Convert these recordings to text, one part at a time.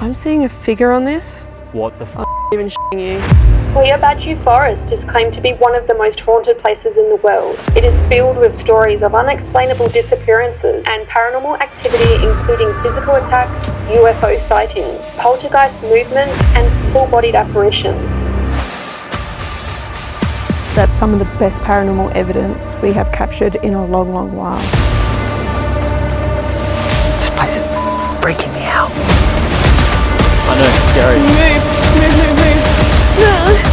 I'm seeing a figure on this. What the f***? I'm even shitting you. Hoia Baciu Forest is claimed to be one of the most haunted places in the world. It is filled with stories of unexplainable disappearances and paranormal activity, including physical attacks, UFO sightings, poltergeist movements, and full-bodied apparitions. That's some of the best paranormal evidence we have captured in a long, long while. This place is freaking me out. I know, it's scary. Move. No.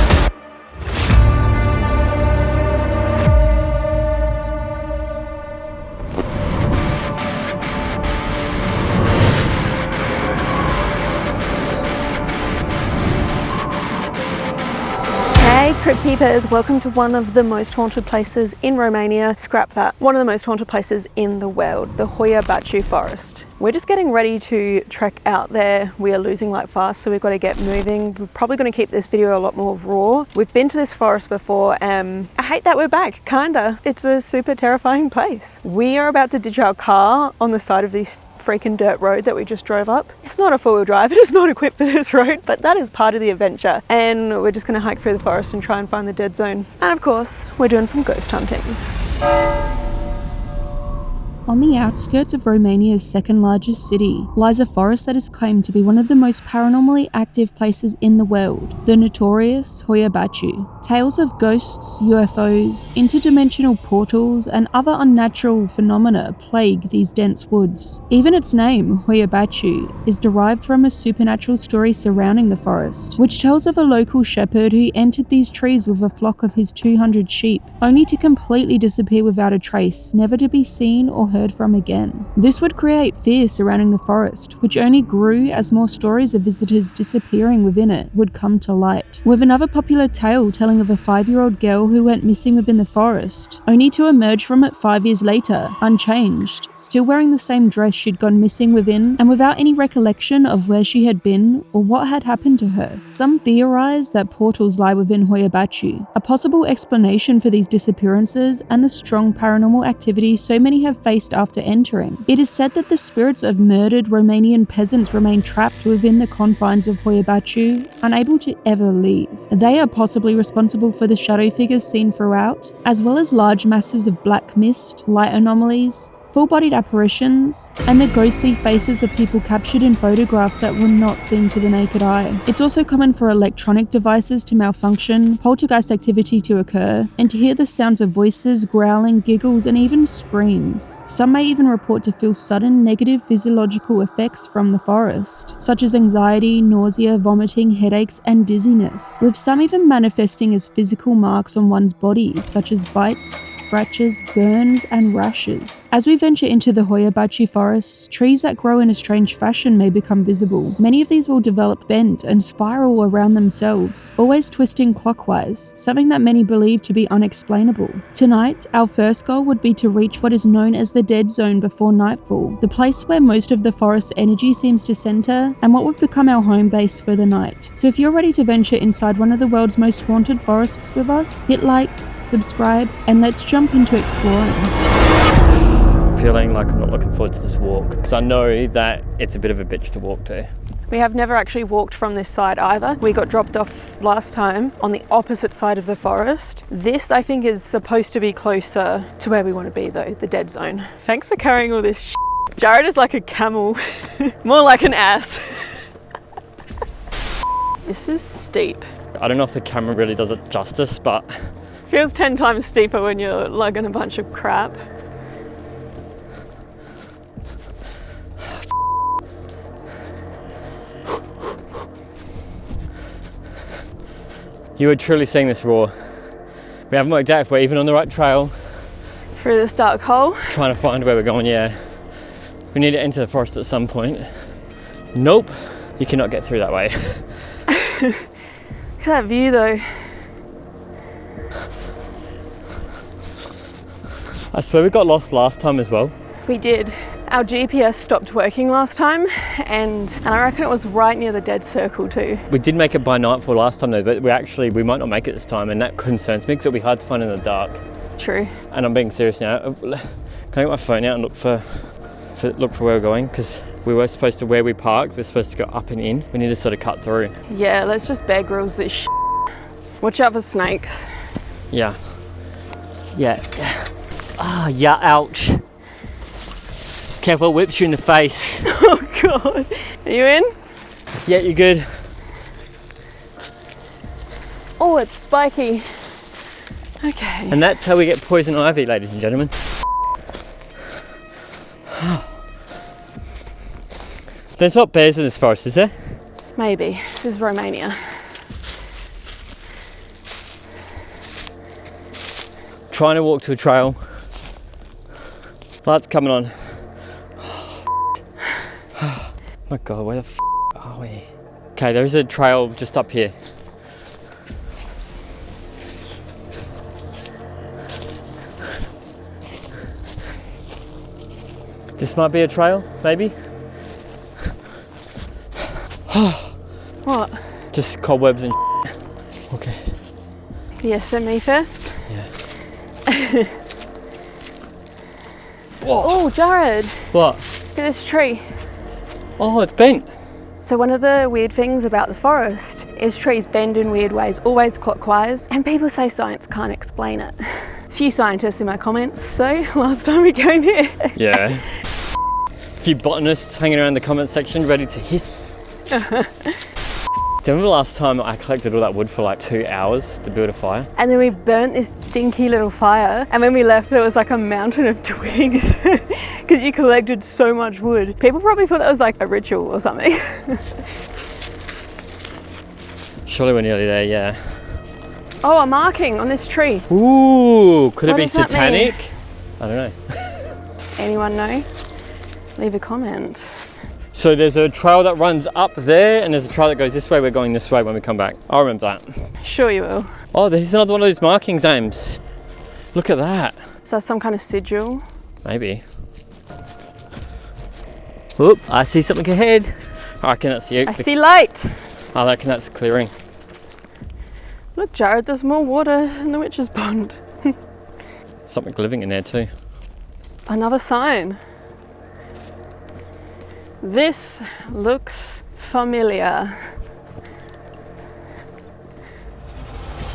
Hey Crypt Peepers, welcome to one of the most haunted places in Romania. Scrap that. One of the most haunted places in the world, the Hoia Baciu Forest. We're just getting ready to trek out there. We are losing light fast, so we've got to get moving. We're probably going to keep this video a lot more raw. We've been to this forest before and I hate that we're back, kinda. It's a super terrifying place. We are about to ditch our car on the side of this freaking dirt road that we just drove up. It's not a four-wheel drive, it is not equipped for this road, but that is part of the adventure. And we're just gonna hike through the forest and try and find the dead zone. And of course, we're doing some ghost hunting. On the outskirts of Romania's second largest city lies a forest that is claimed to be one of the most paranormally active places in the world, the notorious Hoia Baciu. Tales of ghosts, UFOs, interdimensional portals, and other unnatural phenomena plague these dense woods. Even its name, Hoia Baciu, is derived from a supernatural story surrounding the forest, which tells of a local shepherd who entered these trees with a flock of his 200 sheep, only to completely disappear without a trace, never to be seen or heard from again. This would create fear surrounding the forest, which only grew as more stories of visitors disappearing within it would come to light, with another popular tale telling of a 5-year-old girl who went missing within the forest, only to emerge from it 5 years later, unchanged, still wearing the same dress she'd gone missing within, and without any recollection of where she had been or what had happened to her. Some theorize that portals lie within Hoia Baciu, a possible explanation for these disappearances and the strong paranormal activity so many have faced after entering. It is said that the spirits of murdered Romanian peasants remain trapped within the confines of Hoia Baciu, unable to ever leave. They are possibly responsible for the shadow figures seen throughout, as well as large masses of black mist, light anomalies, full-bodied apparitions, and the ghostly faces of people captured in photographs that were not seen to the naked eye. It's also common for electronic devices to malfunction, poltergeist activity to occur, and to hear the sounds of voices, growling, giggles, and even screams. Some may even report to feel sudden negative physiological effects from the forest, such as anxiety, nausea, vomiting, headaches, and dizziness, with some even manifesting as physical marks on one's body, such as bites, scratches, burns, and rashes. As we venture into the Hoia Baciu forest, trees that grow in a strange fashion may become visible. Many of these will develop bent and spiral around themselves, always twisting clockwise, something that many believe to be unexplainable. Tonight, our first goal would be to reach what is known as the dead zone before nightfall, the place where most of the forest's energy seems to center, and what would become our home base for the night. So if you're ready to venture inside one of the world's most haunted forests with us, hit like, subscribe, and let's jump into exploring. Feeling like I'm not looking forward to this walk because I know that it's a bit of a bitch to walk to. We have never actually walked from this side either. We got dropped off last time on the opposite side of the forest. This, I think, is supposed to be closer to where we want to be though, the dead zone. Thanks for carrying all this shit. Jared is like a camel, more like an ass. This is steep. I don't know if the camera really does it justice, but feels 10 times steeper when you're lugging a bunch of crap. you are truly seeing this raw. We haven't worked out if we're even on the right trail. Through this dark hole. Trying to find where we're going, yeah. We need to enter the forest at some point. Nope, you cannot get through that way. Look at that view though. I swear we got lost last time as well. We did. Our GPS stopped working last time and I reckon it was right near the dead circle too. We did make it by nightfall last time though, but we might not make it this time, and that concerns me because it'll be hard to find in the dark. True. And I'm being serious now. Can I get my phone out and look for to look for where we're going, because we were supposed to, where we parked, we're supposed to go up and in. We need to sort of cut through. Yeah, let's just Bear Grylls this shit. Watch out for snakes. Yeah. Yeah. Ah, yeah, ouch. Careful, whips you in the face. Oh God. Are you in? Yeah, you're good. Oh, it's spiky. Okay. And that's how we get poison ivy, ladies and gentlemen. There's not bears in this forest, is there? Maybe. This is Romania. Trying to walk to a trail. Lights coming on. Oh my God, where the f are we? Okay, there's a trail just up here. This might be a trail, maybe? What? Just cobwebs and okay. Yes, at me first. Yeah. Oh, Jared. What? Look at this tree. Oh, it's bent. So one of the weird things about the forest is trees bend in weird ways, always clockwise, and people say science can't explain it. A few scientists in my comments though, last time we came here. Yeah. A few botanists hanging around the comment section ready to hiss. Do you remember last time I collected all that wood for like 2 hours to build a fire? And then we burnt this dinky little fire, and when we left there was like a mountain of twigs because you collected so much wood. People probably thought that was like a ritual or something. Surely we're nearly there, yeah. Oh, a marking on this tree. Ooh, could it What be does that satanic? mean? I don't know. Anyone know? Leave a comment. So there's a trail that runs up there, and there's a trail that goes this way. We're going this way when we come back. I'll remember that. Sure you will. Oh, there's another one of these markings, Ames. Look at that. Is that some kind of sigil? Maybe. Oop, I see something ahead. I reckon that's you. I see light. I reckon that's clearing. Look, Jared, there's more water in the witch's pond. Something living in there too. Another sign. This looks familiar.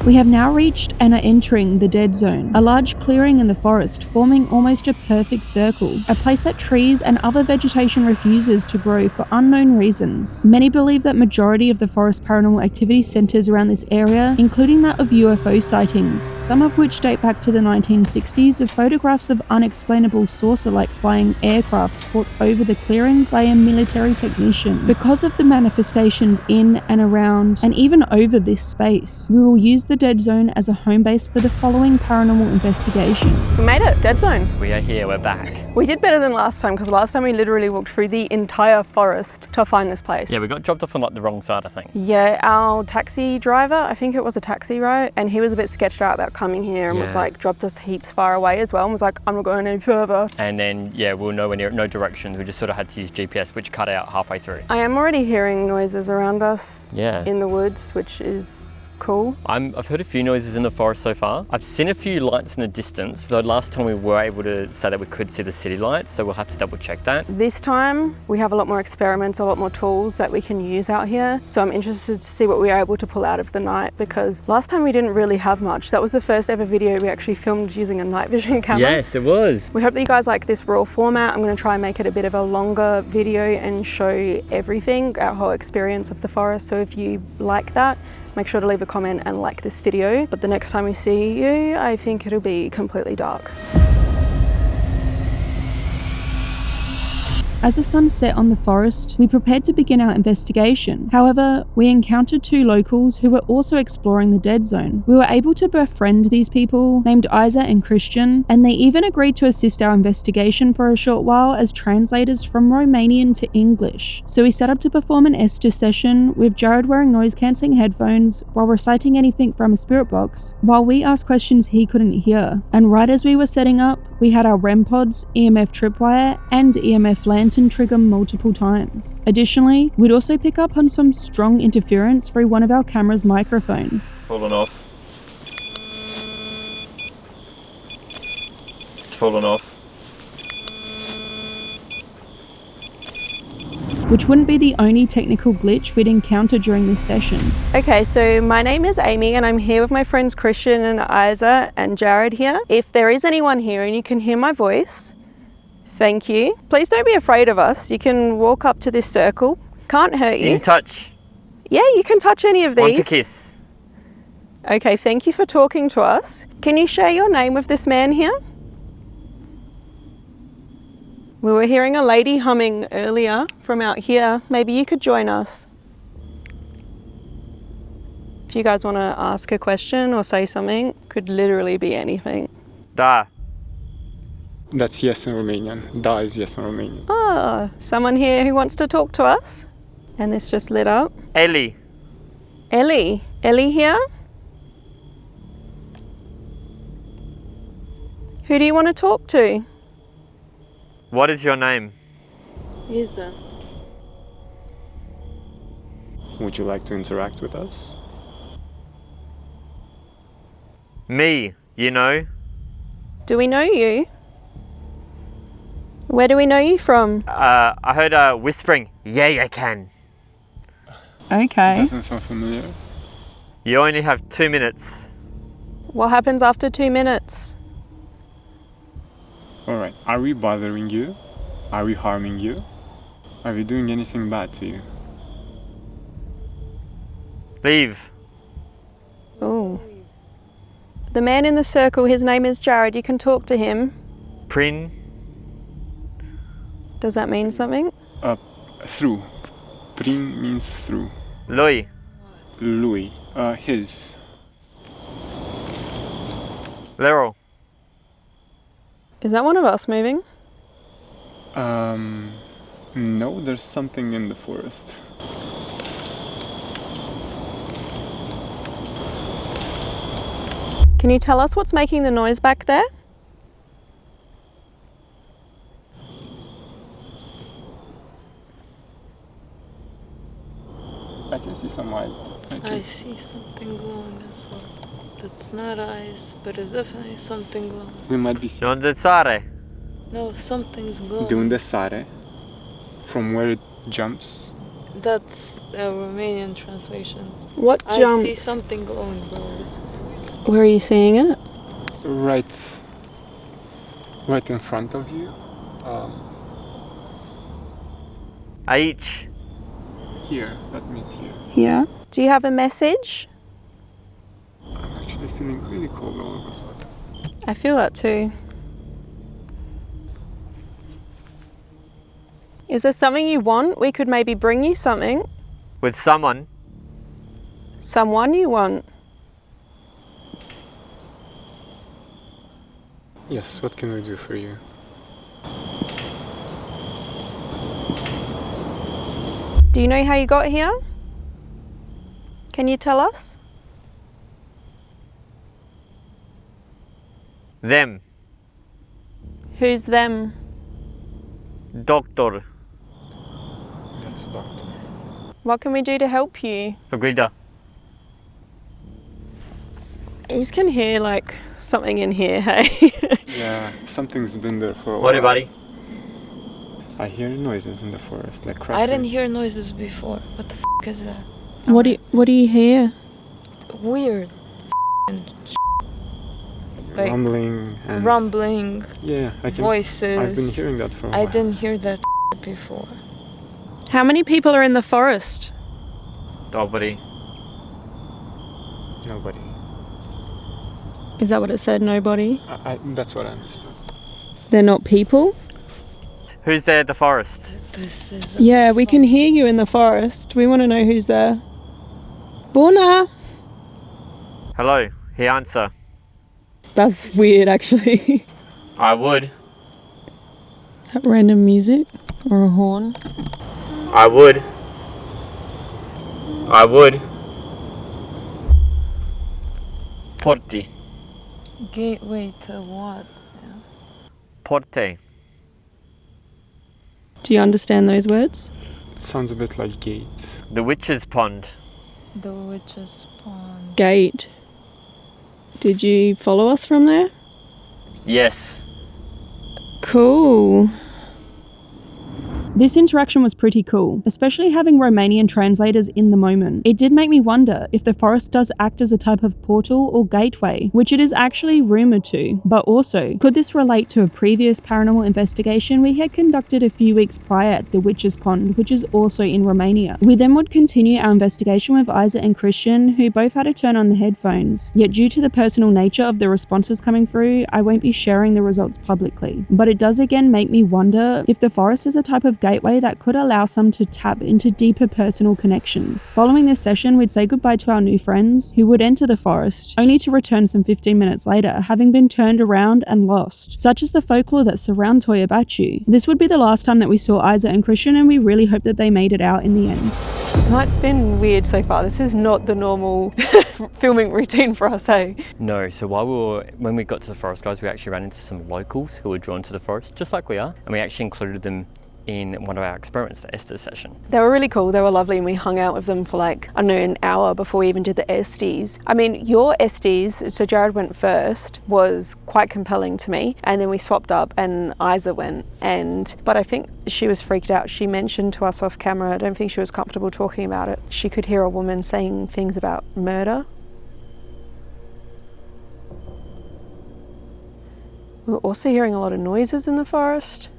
We have now reached and are entering the Dead Zone, a large clearing in the forest forming almost a perfect circle, a place that trees and other vegetation refuses to grow for unknown reasons. Many believe that majority of the forest paranormal activity centers around this area, including that of UFO sightings, some of which date back to the 1960s with photographs of unexplainable saucer-like flying aircrafts caught over the clearing by a military technician. Because of the manifestations in and around and even over this space, we will use the Dead Zone as a home base for the following paranormal investigation. We made it, Dead Zone. We are here, we're back. We did better than last time because last time we literally walked through the entire forest to find this place. Yeah, we got dropped off on like the wrong side, I think. Yeah, our taxi driver, I think it was a taxi, right? And he was a bit sketched out about coming here and was Yeah. like, dropped us heaps far away as well and was like, I'm not going any further. And then, yeah, we were nowhere near, no directions. We just sort of had to use GPS, which cut out halfway through. I am already hearing noises around us Yeah. in the woods, which is cool. I've heard a few noises in the forest so far. I've seen a few lights in the distance, though last time we were able to say that we could see the city lights, so we'll have to double check that. This time we have a lot more experiments, a lot more tools that we can use out here. So I'm interested to see what we are able to pull out of the night, because last time we didn't really have much. That was the first ever video we actually filmed using a night vision camera. Yes, it was. We hope that you guys like this raw format. I'm going to try and make it a bit of a longer video and show everything, our whole experience of the forest. So if you like that, make sure to leave a comment and like this video. But the next time we see you, I think it'll be completely dark. As the sun set on the forest, we prepared to begin our investigation. However, we encountered two locals who were also exploring the Dead Zone. We were able to befriend these people, named Isa and Christian, and they even agreed to assist our investigation for a short while as translators from Romanian to English. So we set up to perform an Esther session with Jared wearing noise-cancelling headphones while reciting anything from a spirit box, while we asked questions he couldn't hear. And right as we were setting up, we had our REM pods, EMF tripwire, and EMF lantern trigger multiple times. Additionally, we'd also pick up on some strong interference through one of our camera's microphones. Fallen off. It's fallen off. which wouldn't be the only technical glitch we'd encounter during this session. Okay, so my name is Amy and I'm here with my friends Christian and Isa and Jared here. If there is anyone here and you can hear my voice, thank you. Please don't be afraid of us. You can walk up to this circle. Can't hurt you. You can touch. Yeah, you can touch any of these. Want to kiss. Okay, thank you for talking to us. Can you share your name with this man here? We were hearing a lady humming earlier from out here. Maybe you could join us. If you guys want to ask a question or say something, could literally be anything. Da. That's yes in Romanian. Da is yes in Romanian. Oh, someone here who wants to talk to us? And this just lit up. Ellie. Ellie. Ellie here? Who do you want to talk to? What is your name? Isa. Would you like to interact with us? Me, you know. Do we know you? Where do we know you from? I heard whispering. Yeah, you can. Okay. Doesn't sound familiar. You only have 2 minutes. What happens after 2 minutes? Alright, are we bothering you? Are we harming you? Are we doing anything bad to you? Leave. Oh. The man in the circle, his name is Jared. You can talk to him. Prin. Does that mean something? Through. Prin means through. Lui. Lui. His. Lero. Is that one of us moving? No, there's something in the forest. Can you tell us what's making the noise back there? I can see some eyes. I see something glowing as well. That's not eyes, but it's definitely something glowing. We might be De unde sare? No, something's glowing. De unde sare? From where it jumps. That's a Romanian translation. What I jumps? see something glowing, bro. This is weird. Where are you seeing it? Right in front of you. Aici. Here, that means here. Here. Do you have a message? I'm actually feeling really cold all of a sudden. I feel that too. Is there something you want? We could maybe bring you something. With someone. Someone you want. Yes, what can we do for you? Do you know how you got here? Can you tell us? Them. Who's them? Doctor. That's doctor. What can we do to help you? Guida. You just can hear like something in here, hey? Yeah, something's been there for a while. What buddy? I hear noises in the forest, like cracking. I didn't hear noises before. What the f is that? What do you hear? Weird. Like rumbling and rumbling, yeah, voices. I've been hearing that for a while. I didn't hear that before. How many people are in the forest? Nobody. Nobody. Is that what it said? Nobody? That's what I understood. They're not people? Who's there at the forest? This is. Yeah, we can hear you in the forest. We want to know who's there. Bona! Hello. He answer. That's weird, actually. I would. Random music or a horn. I would. I would. Porti. Gateway to what? Porte. Do you understand those words? It sounds a bit like gate. The witch's pond. The witch's pond. Gate. Did you follow us from there? Yes. Cool. This interaction was pretty cool, especially having Romanian translators in the moment. It did make me wonder if the forest does act as a type of portal or gateway, which it is actually rumoured to, but also, could this relate to a previous paranormal investigation we had conducted a few weeks prior at the Witch's Pond, which is also in Romania. We then would continue our investigation with Isa and Christian, who both had to turn on the headphones, yet due to the personal nature of the responses coming through, I won't be sharing the results publicly. But it does again make me wonder if the forest is a type of gateway that could allow some to tap into deeper personal connections. Following this session, we'd say goodbye to our new friends, who would enter the forest, only to return some 15 minutes later, having been turned around and lost. Such is the folklore that surrounds Hoia Baciu. This would be the last time that we saw Isa and Christian, and we really hope that they made it out in the end. Tonight's been weird so far. This is not the normal filming routine for us, hey? No, so when we got to the forest, guys, we actually ran into some locals who were drawn to the forest, just like we are, and we actually included them in one of our experiments, the Estes session. They were really cool, they were lovely, and we hung out with them for like, I don't know, an hour before we even did the Estes. I mean, your Estes, so Jared went first, was quite compelling to me, and then we swapped up and Isa went, but I think she was freaked out. She mentioned to us off camera, I don't think she was comfortable talking about it. She could hear a woman saying things about murder. We were also hearing a lot of noises in the forest,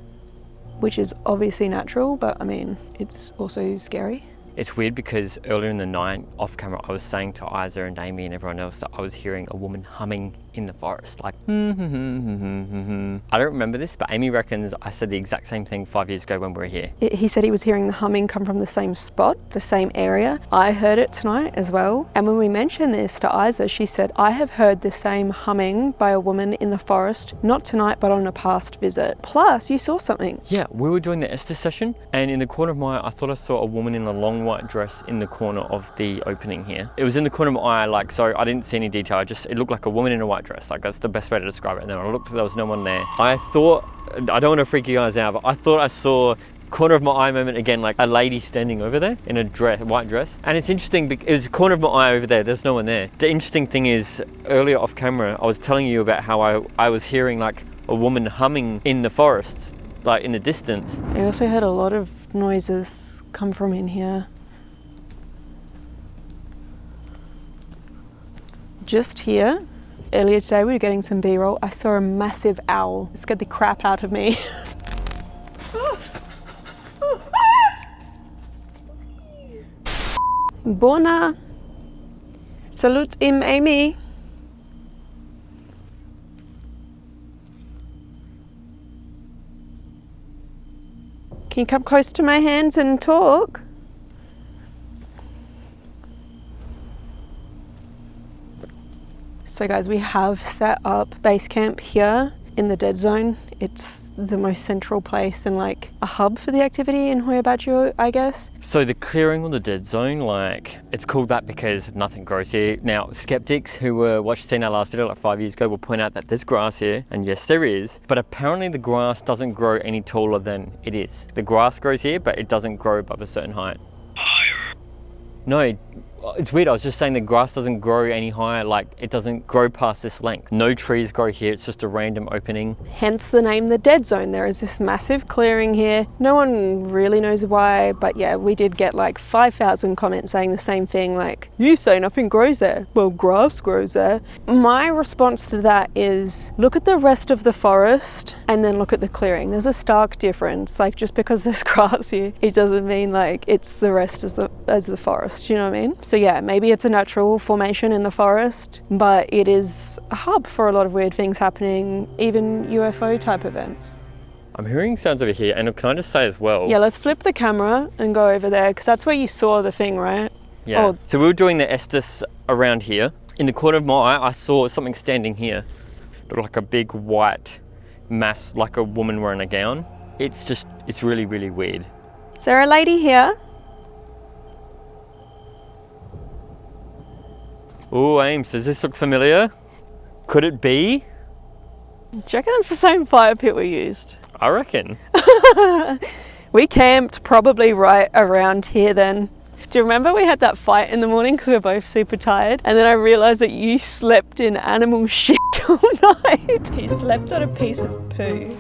which is obviously natural, but I mean, it's also scary. It's weird because earlier in the night, off camera, I was saying to Isa and Amy and everyone else that I was hearing a woman humming in the forest, like I don't remember this, but Amy reckons I said the exact same thing 5 years ago when we were here. He said he was hearing the humming come from the same spot, the same area. I heard it tonight as well. And when we mentioned this to Isa, she said, I have heard the same humming by a woman in the forest, not tonight, but on a past visit. Plus, you saw something. Yeah, we were doing the Estes session, and in the corner of my eye, I thought I saw a woman in a long white dress in the corner of the opening here. It was in the corner of my eye, like, so I didn't see any detail. It looked like a woman in a white dress. Like, that's the best way to describe it. And then I looked, there was no one there. I thought, I don't want to freak you guys out, but I thought I saw corner of my eye moment again, like a lady standing over there in a dress, white dress. And it's interesting because it was corner of my eye over there, there's no one there. The interesting thing is, earlier off camera, I was telling you about how I was hearing like a woman humming in the forests, like in the distance. I also heard a lot of noises come from in here. Just here, earlier today we were getting some B-roll. I saw a massive owl. It scared the crap out of me. Bona. Salut im Amy. Can you come close to my hands and talk? So guys, we have set up base camp here in the dead zone. It's the most central place and like a hub for the activity in Hoia Baciu, I guess. So the clearing on the dead zone, like, it's called that because nothing grows here. Now, skeptics who were seen our last video like 5 years ago will point out that there's grass here, and yes, there is, but apparently the grass doesn't grow any taller than it is. The grass grows here, but it doesn't grow above a certain height. No, it's weird, I was just saying the grass doesn't grow any higher, like it doesn't grow past this length. No trees grow here, it's just a random opening. Hence the name the dead zone. There is this massive clearing here. No one really knows why, but yeah, we did get like 5,000 comments saying the same thing, like, you say nothing grows there. Well, grass grows there. My response to that is, look at the rest of the forest and then look at the clearing. There's a stark difference. Like, just because there's grass here, it doesn't mean like it's the rest as the forest, you know what I mean? So yeah, maybe it's a natural formation in the forest, but it is a hub for a lot of weird things happening, even UFO type events. I'm hearing sounds over here, and can I just say as well? Yeah, let's flip the camera and go over there, because that's where you saw the thing, right? Yeah. Oh. So we were doing the Estes around here. In the corner of my eye, I saw something standing here. Looked like a big white mass, like a woman wearing a gown. It's really, really weird. Is there a lady here? Oh, Ames, does this look familiar? Could it be? Do you reckon it's the same fire pit we used? I reckon. We camped probably right around here then. Do you remember we had that fight in the morning because we were both super tired? And then I realised that you slept in animal shit all night. He slept on a piece of poo.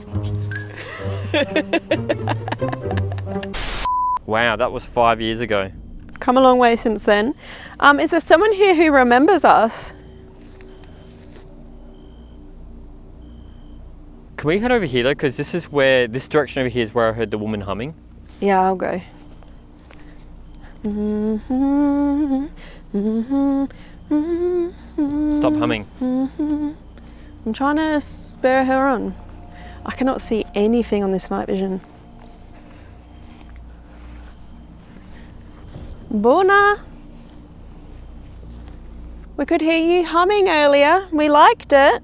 Wow, that was 5 years ago. Come a long way since then. Is there someone here who remembers us? Can we head over here though? Because this direction over here is where I heard the woman humming. Yeah, I'll go. Stop humming. I'm trying to spur her on. I cannot see anything on this night vision. Buna! We could hear you humming earlier. We liked it.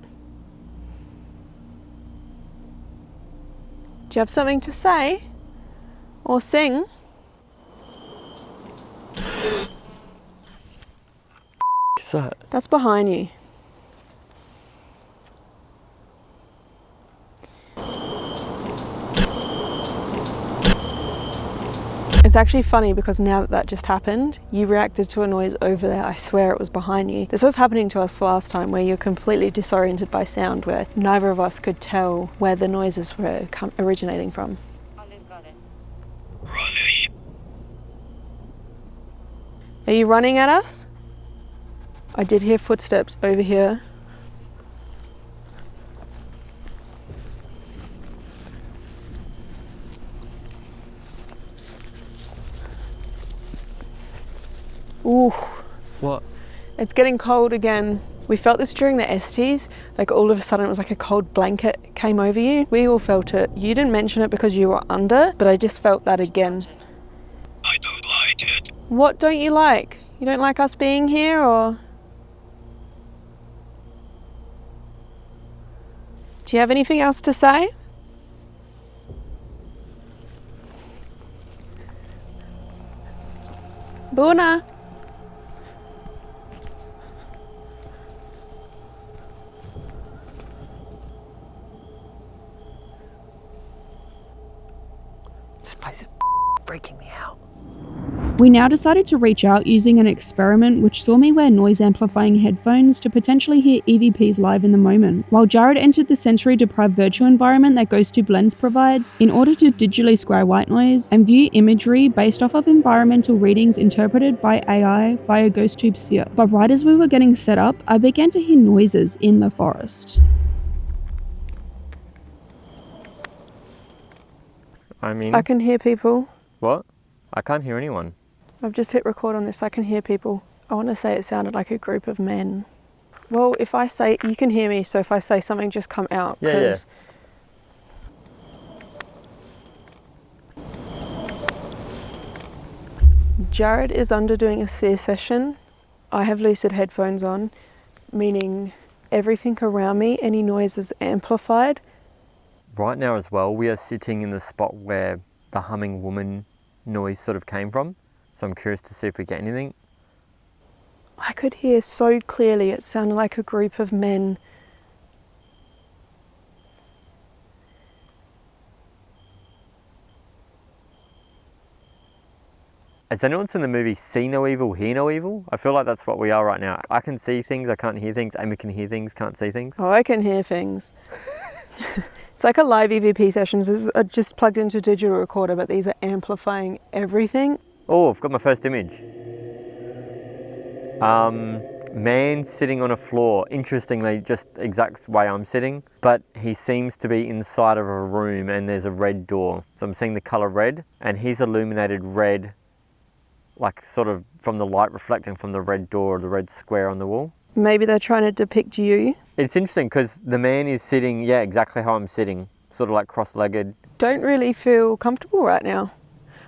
Do you have something to say? Or sing? What's that? That's behind you. It's actually funny because now that just happened, you reacted to a noise over there. I swear it was behind you. This was happening to us last time where you're completely disoriented by sound, where neither of us could tell where the noises were originating from. Are you running at us? I did hear footsteps over here. Ooh. What? It's getting cold again. We felt this during the STs, like all of a sudden it was like a cold blanket came over you. We all felt it. You didn't mention it because you were under, but I just felt that again. I don't like it. What don't you like? You don't like us being here, or? Do you have anything else to say? Buna. This place is freaking me out. We now decided to reach out using an experiment which saw me wear noise amplifying headphones to potentially hear EVPs live in the moment, while Jared entered the sensory deprived virtual environment that GhostTube Lens provides in order to digitally scry white noise and view imagery based off of environmental readings interpreted by AI via GhostTube Seer. But right as we were getting set up, I began to hear noises in the forest. I mean... I can hear people. What? I can't hear anyone. I've just hit record on this. I can hear people. I want to say it sounded like a group of men. Well, if I say, you can hear me, so if I say something, just come out. Yeah. Jared is under doing a seer session. I have lucid headphones on, meaning everything around me, any noise is amplified. Right now as well, we are sitting in the spot where the humming woman noise sort of came from. So I'm curious to see if we get anything. I could hear so clearly, it sounded like a group of men. Has anyone seen the movie See No Evil, Hear No Evil? I feel like that's what we are right now. I can see things, I can't hear things. Amy can hear things, can't see things. Oh, I can hear things. It's like a live EVP sessions. This is just plugged into a digital recorder, but these are amplifying everything. Oh, I've got my first image. Man sitting on a floor. Interestingly, just exact way I'm sitting, but he seems to be inside of a room and there's a red door. So I'm seeing the color red and he's illuminated red, like sort of from the light reflecting from the red door or the red square on the wall. Maybe they're trying to depict you. It's interesting because the man is sitting, yeah, exactly how I'm sitting, sort of like cross-legged. Don't really feel comfortable right now.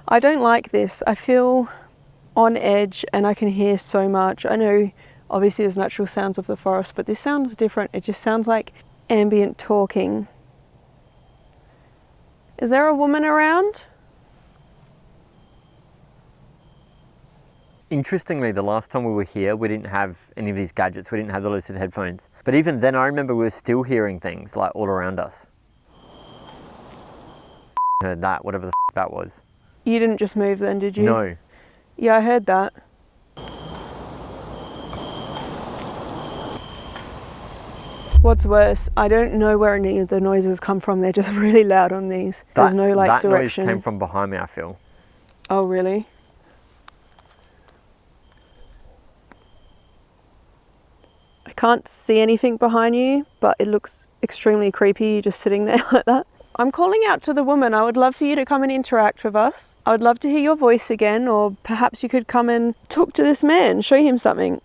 I don't like this. I feel on edge and I can hear so much. I know obviously there's natural sounds of the forest, but this sounds different. It just sounds like ambient talking. Is there a woman around? Interestingly, the last time we were here, we didn't have any of these gadgets. We didn't have the lucid headphones. But even then, I remember we were still hearing things like all around us. Heard that, whatever the that was. You didn't just move then, did you? No. Yeah, I heard that. What's worse, I don't know where any of the noises come from. They're just really loud on these. There's no like direction. That noise came from behind me, I feel. Oh, really? I can't see anything behind you, but it looks extremely creepy just sitting there like that. I'm calling out to the woman. I would love for you to come and interact with us. I would love to hear your voice again, or perhaps you could come and talk to this man, show him something.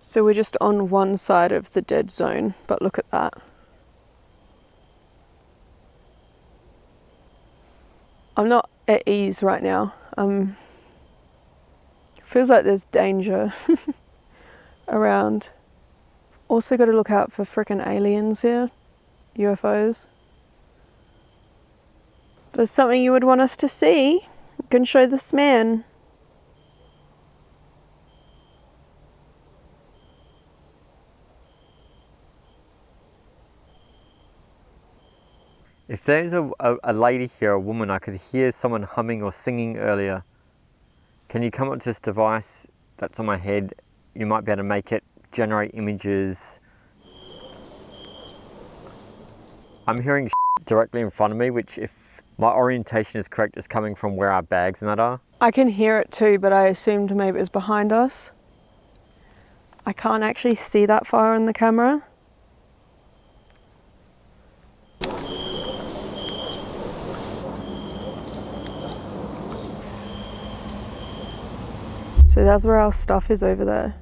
So we're just on one side of the dead zone, but look at that. I'm not at ease right now. Feels like there's danger around. Also got to look out for frickin' aliens here, UFOs. If there's something you would want us to see, you can show this man. If there's a lady here, a woman, I could hear someone humming or singing earlier. Can you come up to this device that's on my head? You might be able to make it generate images. I'm hearing directly in front of me, which, if my orientation is correct, is coming from where our bags and that are. I can hear it too, but I assumed maybe it was behind us. I can't actually see that far on the camera. So that's where our stuff is over there.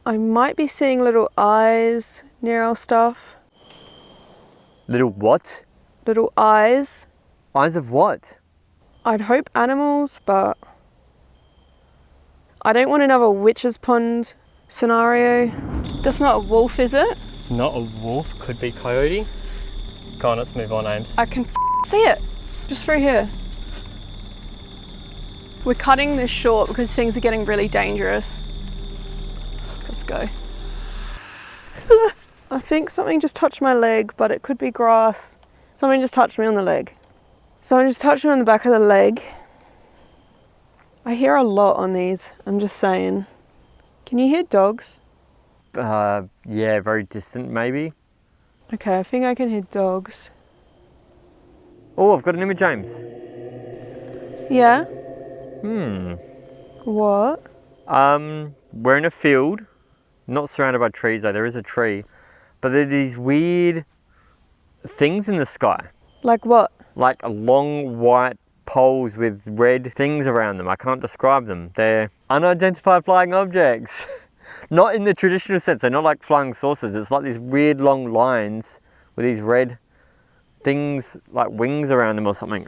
I might be seeing little eyes near our stuff. Little what? Little eyes. Eyes of what? I'd hope animals, but I don't want another witch's pond scenario. That's not a wolf, is it? It's not a wolf, could be coyote. Go on, let's move on, Ames. I can see it, just through here. We're cutting this short because things are getting really dangerous. Let's go. I think something just touched my leg, but it could be grass. Something just touched me on the leg. Someone just touched me on the back of the leg. I hear a lot on these, I'm just saying. Can you hear dogs? Yeah, very distant maybe. Okay, I think I can hear dogs. Oh, I've got an image, James. Yeah? What? We're in a field, not surrounded by trees though, there is a tree, but there are these weird things in the sky. Like what? Like long white poles with red things around them. I can't describe them. They're unidentified flying objects. Not in the traditional sense, they're not like flying saucers. It's like these weird long lines with these red things like wings around them or something.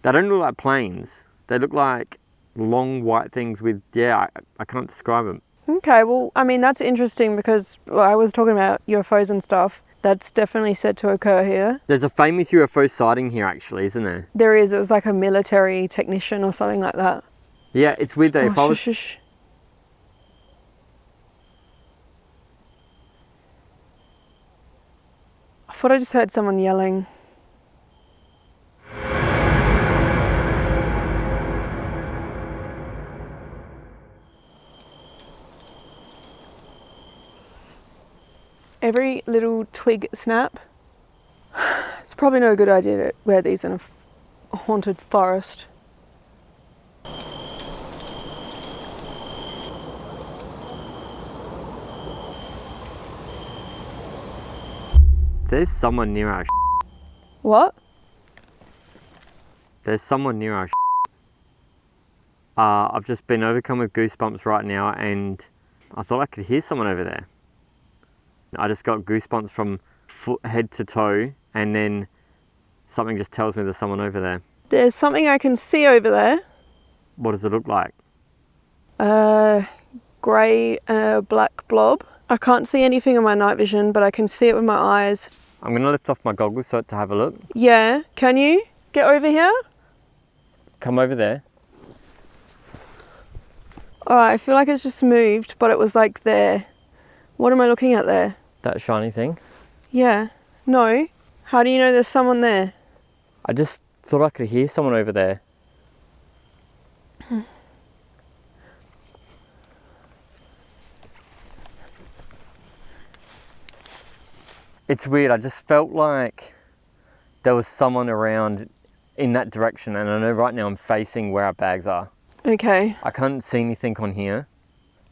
They don't look like planes. They look like long white things with, I can't describe them. Okay, well, I mean, that's interesting because I was talking about UFOs and stuff. That's definitely said to occur here. There's a famous UFO sighting here actually, isn't there? There is. It was like a military technician or something like that. Yeah, it's weird though. Oh, If I thought I just heard someone yelling. Every little twig snap. It's probably no good idea to wear these in a haunted forest. There's someone near our What? There's someone near our I've just been overcome with goosebumps right now, and I thought I could hear someone over there. I just got goosebumps from head to toe, and then something just tells me there's someone over there. There's something I can see over there. What does it look like? Grey and a black blob. I can't see anything in my night vision, but I can see it with my eyes. I'm gonna lift off my goggles so to have a look. Yeah, can you get over here? Come over there. Alright, I feel like it's just moved, but it was like there. What am I looking at there? That shiny thing. Yeah. No. How do you know there's someone there? I just thought I could hear someone over there. It's weird, I just felt like there was someone around in that direction, and I know right now I'm facing where our bags are. Okay. I can't see anything on here.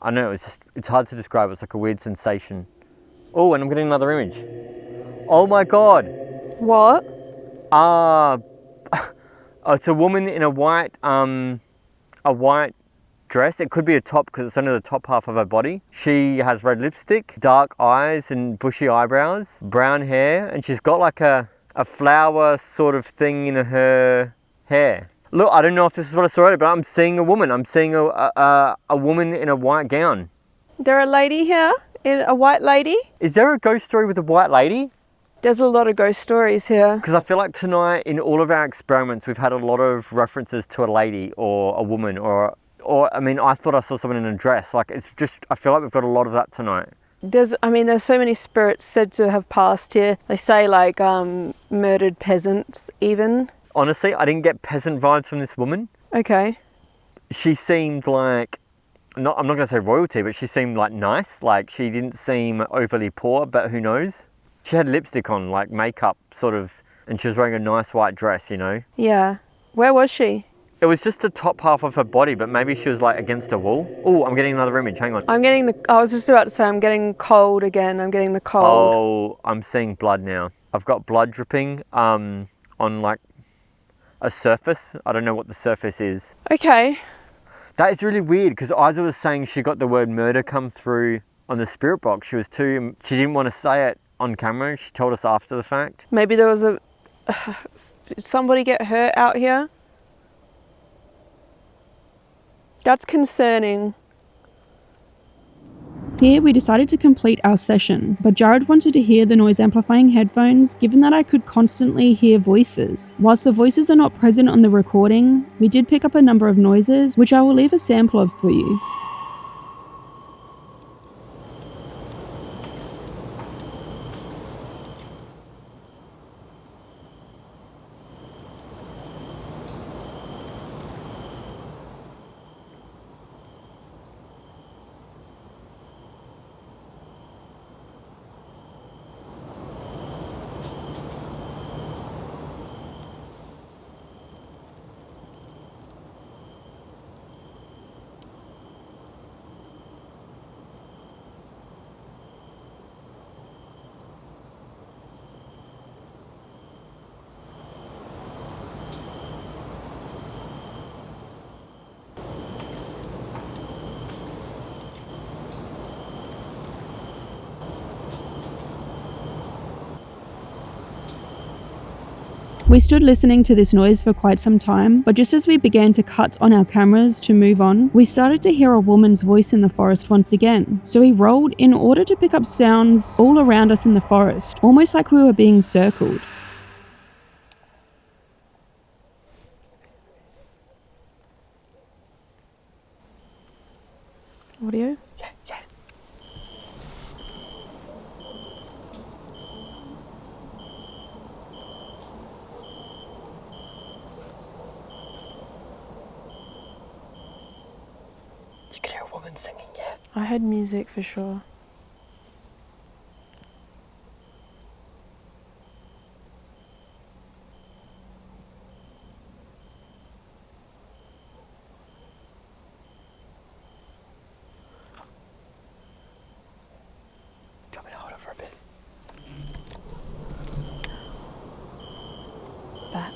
I know, it's hard to describe. It's like a weird sensation. Oh, and I'm getting another image. Oh my God. What? It's a woman in a white dress. It could be a top because it's only the top half of her body. She has red lipstick, dark eyes and bushy eyebrows, brown hair, and she's got like a flower sort of thing in her hair. Look, I don't know if this is what I saw earlier, but I'm seeing a woman. I'm seeing a woman in a white gown. There a lady here? A white lady? Is there a ghost story with a white lady? There's a lot of ghost stories here. Because I feel like tonight, in all of our experiments, we've had a lot of references to a lady or a woman or I mean, I thought I saw someone in a dress. Like, it's just, I feel like we've got a lot of that tonight. There's so many spirits said to have passed here. They say like murdered peasants even. Honestly, I didn't get peasant vibes from this woman. Okay. She seemed like, I'm not going to say royalty, but she seemed like nice. Like, she didn't seem overly poor, but who knows? She had lipstick on, like makeup sort of, and she was wearing a nice white dress, you know? Yeah. Where was she? It was just the top half of her body, but maybe she was like against a wall. Oh, I'm getting another image, hang on. I was just about to say, I'm getting cold again. I'm getting the cold. Oh, I'm seeing blood now. I've got blood dripping on like a surface. I don't know what the surface is. Okay. That is really weird because Isa was saying she got the word murder come through on the spirit box. She didn't want to say it on camera. She told us after the fact. Maybe there was did somebody get hurt out here? That's concerning. Here we decided to complete our session, but Jared wanted to hear the noise amplifying headphones given that I could constantly hear voices. Whilst the voices are not present on the recording, we did pick up a number of noises, which I will leave a sample of for you. We stood listening to this noise for quite some time, but just as we began to cut on our cameras to move on, we started to hear a woman's voice in the forest once again. So we rolled in order to pick up sounds all around us in the forest, almost like we were being circled. Audio? Yeah. You can hear a woman singing, yeah? I heard music for sure. Do you want me to hold it for a bit? Bat.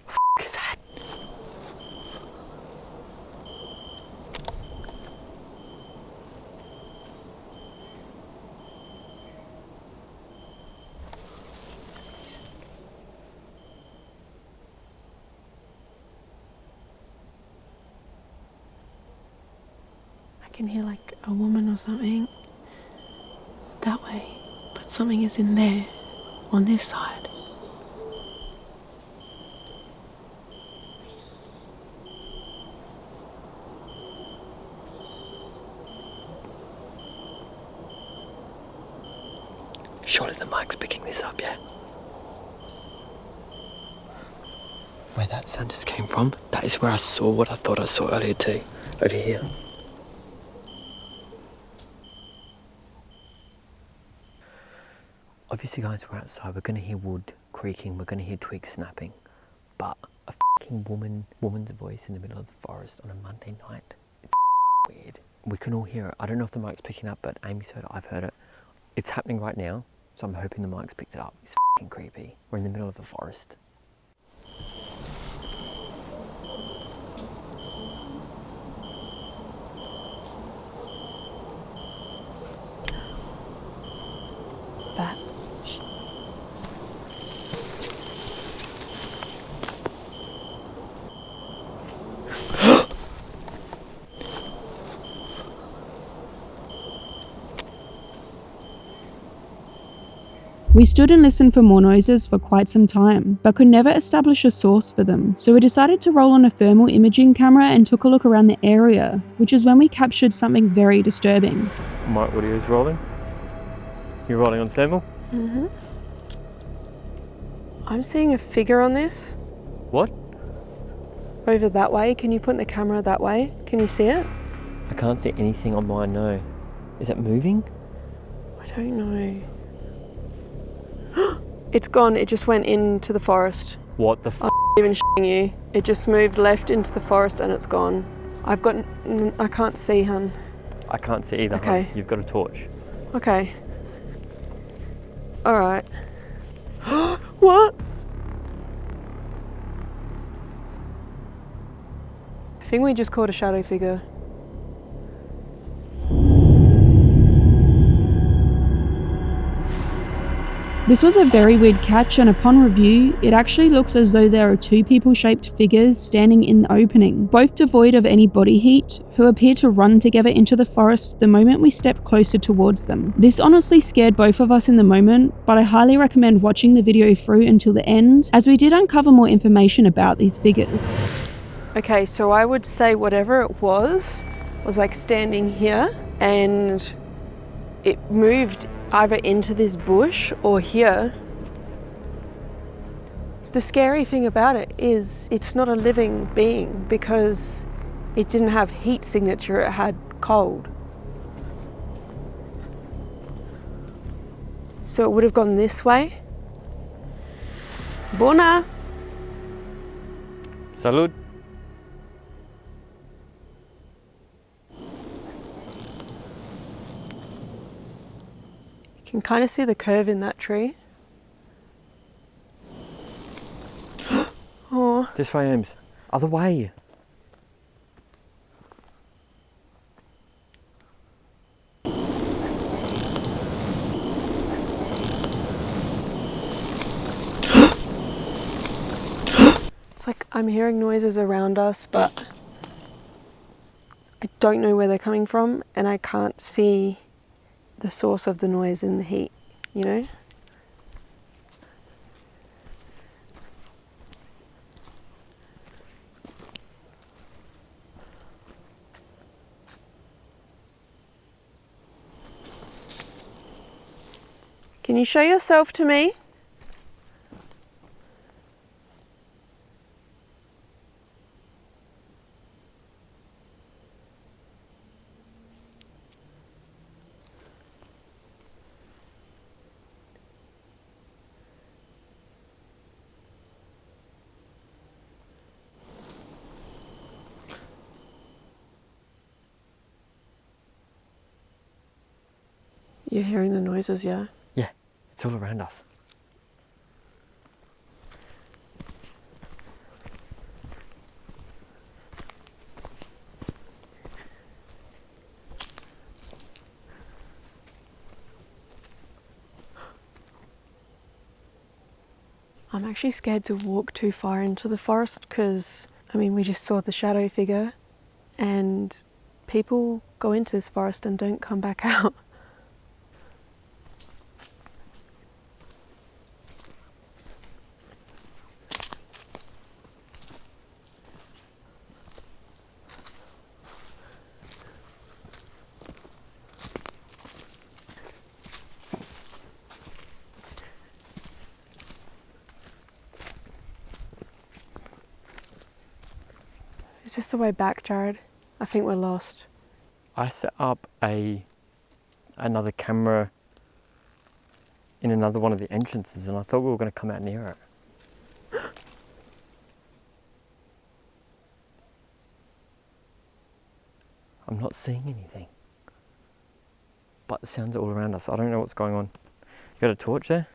What is that? I can hear like a woman or something. The something is in there, on this side. Surely the mic's picking this up, yeah? Where that sound just came from, that is where I saw what I thought I saw earlier too. Over here. Obviously guys, we're outside, we're gonna hear wood creaking, we're gonna hear twigs snapping, but a fucking woman's voice in the middle of the forest on a Monday night, it's weird. We can all hear it. I don't know if the mic's picking up, but Amy's heard it, I've heard it. It's happening right now, so I'm hoping the mic's picked it up. It's fucking creepy. We're in the middle of a forest. Bat. We stood and listened for more noises for quite some time, but could never establish a source for them, so we decided to roll on a thermal imaging camera and took a look around the area, which is when we captured something very disturbing. My audio's rolling. You're rolling on thermal? Mm-hmm. I'm seeing a figure on this. What? Over that way. Can you put the camera that way? Can you see it? I can't see anything on mine, no. Is it moving? I don't know. It's gone. It just went into the forest. What the f***? I'm even shitting you. It just moved left into the forest and it's gone. I can't see, hun. I can't see either, Okay. hun. You've got a torch. Okay. Alright. What? I think we just caught a shadow figure. This was a very weird catch, and upon review, it actually looks as though there are two people-shaped figures standing in the opening, both devoid of any body heat, who appear to run together into the forest the moment we step closer towards them. This honestly scared both of us in the moment, but I highly recommend watching the video through until the end, as we did uncover more information about these figures. Okay, so I would say whatever it was like standing here, and it moved either into this bush or here. The scary thing about it is it's not a living being because it didn't have heat signature, it had cold. So it would have gone this way. Bună! Salud. You can kind of see the curve in that tree. Oh. This way, Ames. Other way. It's like I'm hearing noises around us, but I don't know where they're coming from, and I can't see the source of the noise in the heat, you know? Can you show yourself to me? You're hearing the noises, yeah? Yeah, it's all around us. I'm actually scared to walk too far into the forest because, I mean, we just saw the shadow figure and people go into this forest and don't come back out. Is this the way back, Jared? I think we're lost. I set up another camera in another one of the entrances and I thought we were going to come out near it. I'm not seeing anything. But the sounds are all around us. I don't know what's going on. You got a torch there?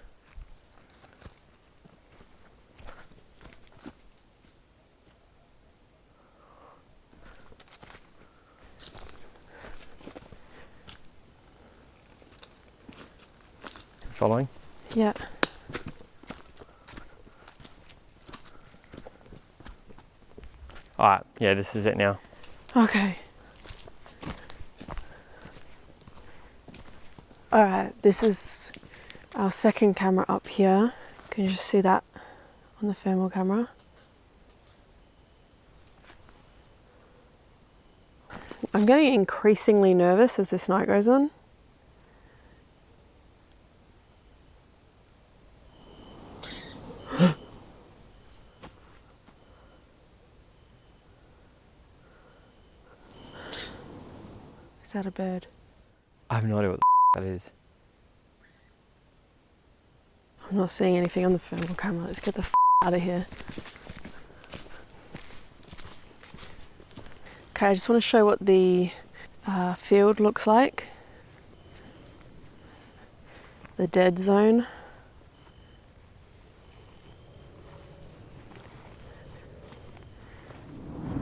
Following? Yeah. Alright, yeah, this is it now. Okay. Alright, this is our second camera up here. Can you just see that on the thermal camera? I'm getting increasingly nervous as this night goes on. Is that a bird? I have no idea what the that is. I'm not seeing anything on the thermal camera. Let's get the out of here. Okay, I just want to show what the field looks like. The dead zone.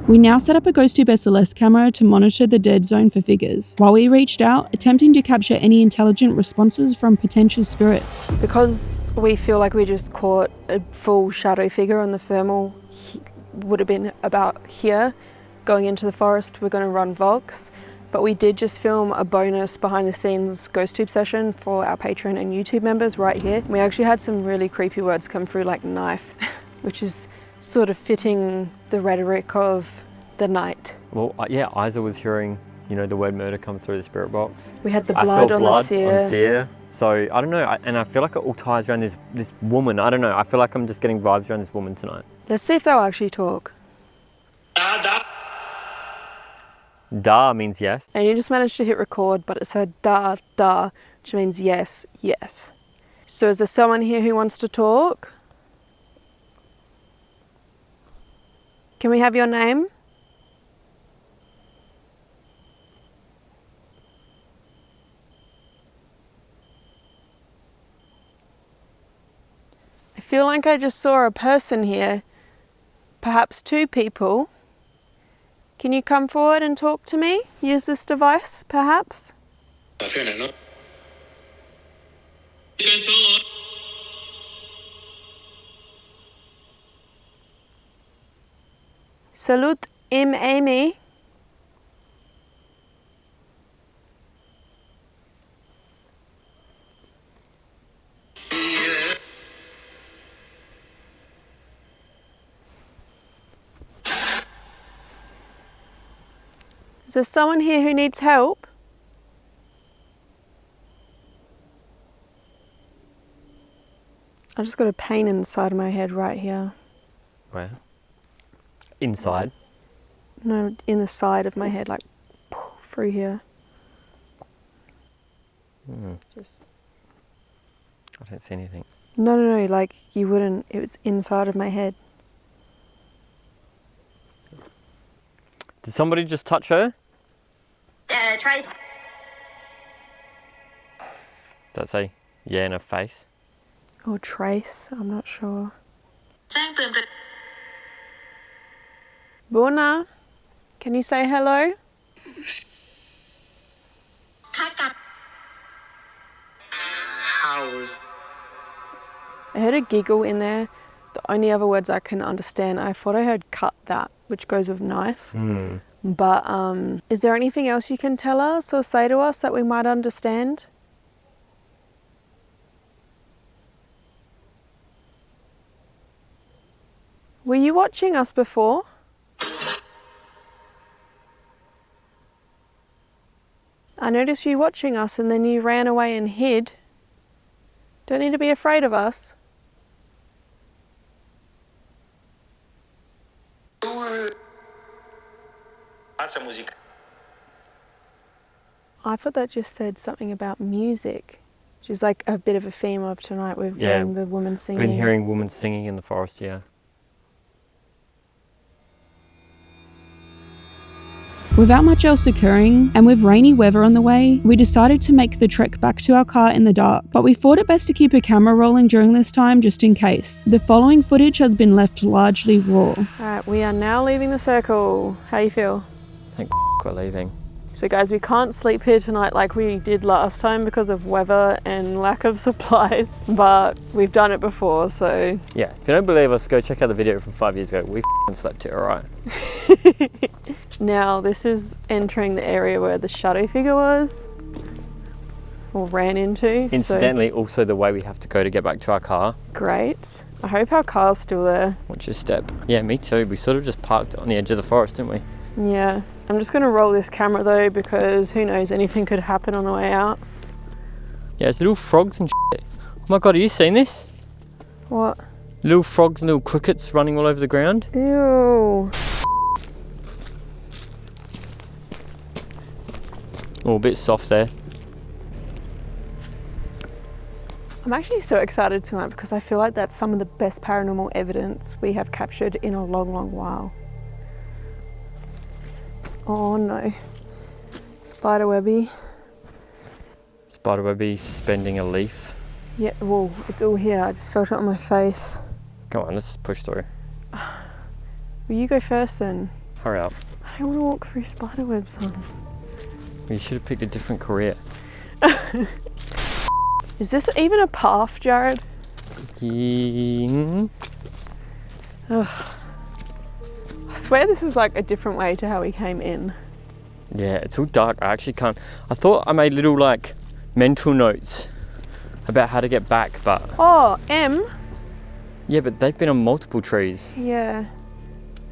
We now set up a GhostTube SLS camera to monitor the dead zone for figures, while we reached out, attempting to capture any intelligent responses from potential spirits. Because we feel like we just caught a full shadow figure on the thermal, would have been about here. Going into the forest, we're going to run Vox, but we did just film a bonus behind the scenes GhostTube session for our Patreon and YouTube members right here. We actually had some really creepy words come through like knife, which is sort of fitting the rhetoric of the night. Well, yeah, Isa was hearing, you know, the word murder come through the spirit box. We had the I blood saw on blood the seer. on seer. So, I don't know, and I feel like it all ties around this woman. I don't know, I feel like I'm just getting vibes around this woman tonight. Let's see if they'll actually talk. Da means yes. And you just managed to hit record, but it said da, da, which means yes, yes. So is there someone here who wants to talk? Can we have your name? I feel like I just saw a person here, perhaps two people. Can you come forward and talk to me? Use this device, perhaps? Salut, Amy. Is there someone here who needs help? I just got a pain inside of my head right here. Where? Inside? No, in the side of my head, like through here. Just. I don't see anything. No, like you wouldn't. It was inside of my head. Did somebody just touch her? Try. Does that say yeah in her face? Or trace, I'm not sure. Buna, can you say hello? I heard a giggle in there. The only other words I can understand, I thought I heard cut that, which goes with knife. But is there anything else you can tell us or say to us that we might understand? Were you watching us before? I noticed you watching us and then you ran away and hid. Don't need to be afraid of us. Față muzică. I thought that just said something about music, which is like a bit of a theme of tonight. We've hearing the woman singing. Been hearing women singing in the forest, yeah. Without much else occurring, and with rainy weather on the way, we decided to make the trek back to our car in the dark, but we thought it best to keep a camera rolling during this time just in case. The following footage has been left largely raw. Alright, we are now leaving the circle. How you feel? Thank we're leaving. So guys, we can't sleep here tonight like we did last time because of weather and lack of supplies, but we've done it before, so... Yeah, if you don't believe us, go check out the video from 5 years ago. We slept here, alright? Now, this is entering the area where the shadow figure was, or ran into. Incidentally, also the way we have to go to get back to our car. Great. I hope our car's still there. Watch your step. Yeah, me too. We sort of just parked on the edge of the forest, didn't we? Yeah. I'm just going to roll this camera though, because who knows, anything could happen on the way out. Yeah, there's little frogs and shit. Oh my god, have you seen this? What? Little frogs and little crickets running all over the ground. Ew. Oh, a bit soft there. I'm actually so excited tonight because I feel like that's some of the best paranormal evidence we have captured in a long, long while. Oh no. Spiderwebby. Spiderwebby suspending a leaf. Yeah, well, it's all here. I just felt it on my face. Come on, let's push through. Will you go first then? Hurry up. I don't want to walk through spiderwebs, hon. You should have picked a different career. Is this even a path, Jared? Yeah. Ugh. I swear this is like a different way to how we came in. Yeah, it's all dark. I actually can't. I thought I made little like mental notes about how to get back, but... Oh, M? Yeah, but they've been on multiple trees. Yeah.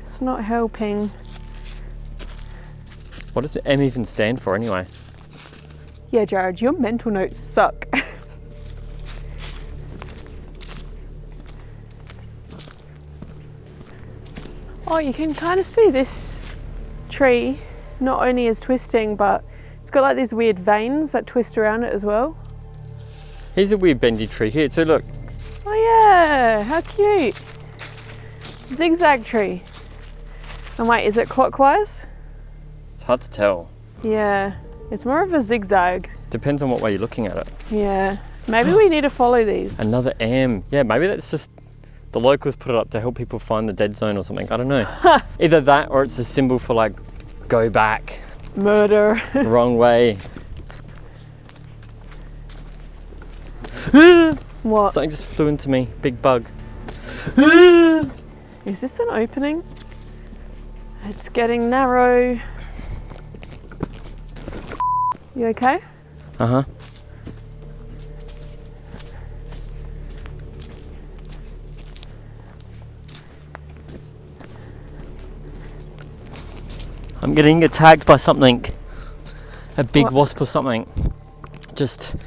It's not helping. What does M even stand for anyway? Yeah, Jared, your mental notes suck. Oh, you can kind of see this tree not only is twisting, but it's got like these weird veins that twist around it as well. Here's a weird bendy tree here too, look. Oh yeah, how cute. Zigzag tree. And wait, is it clockwise? It's hard to tell. Yeah, it's more of a zigzag. Depends on what way you're looking at it. Yeah, maybe we need to follow these. Another M. Yeah, maybe that's just the locals put it up to help people find the dead zone or something. I don't know. Either that or it's a symbol for like, go back. Murder. Wrong way. What? Something just flew into me. Big bug. Is this an opening? It's getting narrow. You okay? Uh-huh. I'm getting attacked by something. A big wasp or something. Just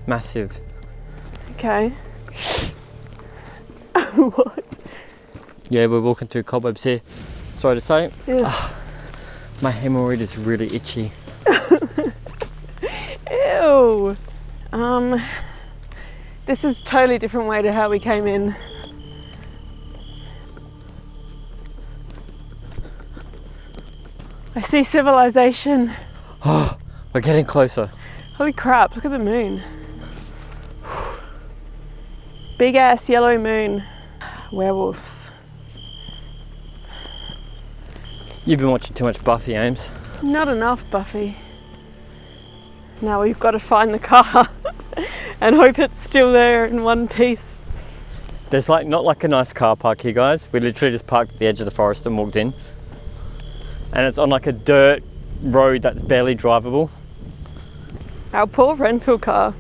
massive. Okay. What? Yeah, we're walking through cobwebs here. Sorry to say. My hemorrhoid is really itchy. Ew. This is totally different way to how we came in. I see civilization. Oh, we're getting closer. Holy crap, look at the moon. Big ass yellow moon. Werewolves. You've been watching too much Buffy, Ames. Not enough, Buffy. Now we've got to find the car and hope it's still there in one piece. There's like not like a nice car park here, guys. We literally just parked at the edge of the forest and walked in. And it's on like a dirt road that's barely drivable. Our poor rental car.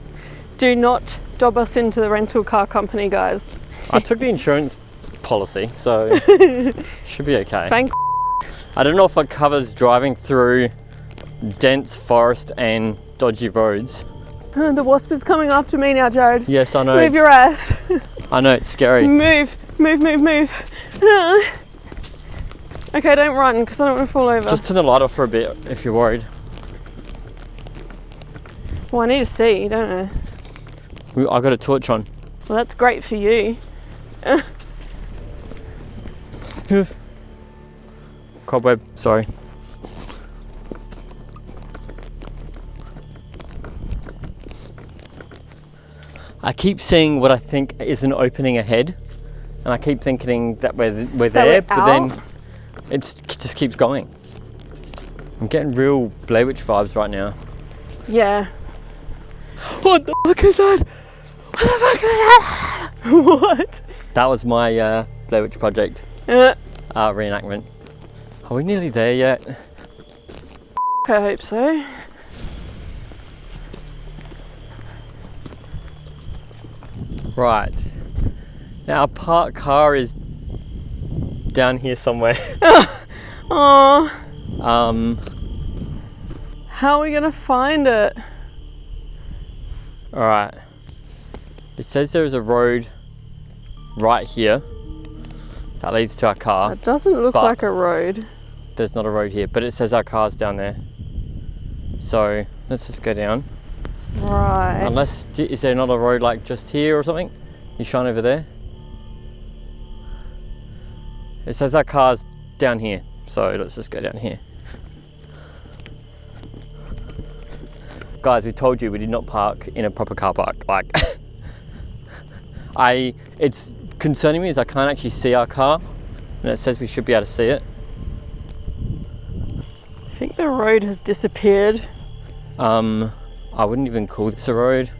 Do not dob us into the rental car company, guys. I took the insurance policy, so should be okay. Thank I don't know if it covers driving through dense forest and dodgy roads. The wasp is coming after me now, Jared. Yes, I know. Move your ass. I know, it's scary. Move, move, move, move. Okay, don't run because I don't want to fall over. Just turn the light off for a bit if you're worried. Well, I need to see, don't I? I got a torch on. Well, that's great for you. Cobweb, sorry. I keep seeing what I think is an opening ahead, and I keep thinking that we're there, but then it just keeps going. I'm getting real Blair Witch vibes right now. Yeah. What the fuck is that? What the fuck is that? What? That was my Blair Witch Project reenactment. Are we nearly there yet? I hope so. Right. Now our parked car is down here somewhere. Oh. How are we gonna find it? Alright. It says there is a road right here that leads to our car. It doesn't look like a road. There's not a road here, but it says our car's down there. So let's just go down. Right. Unless, is there not a road like just here or something? You shine over there? It says our car's down here, so let's just go down here. Guys, we told you we did not park in a proper car park. Like, it's concerning me is I can't actually see our car, and it says we should be able to see it. I think the road has disappeared. I wouldn't even call this a road.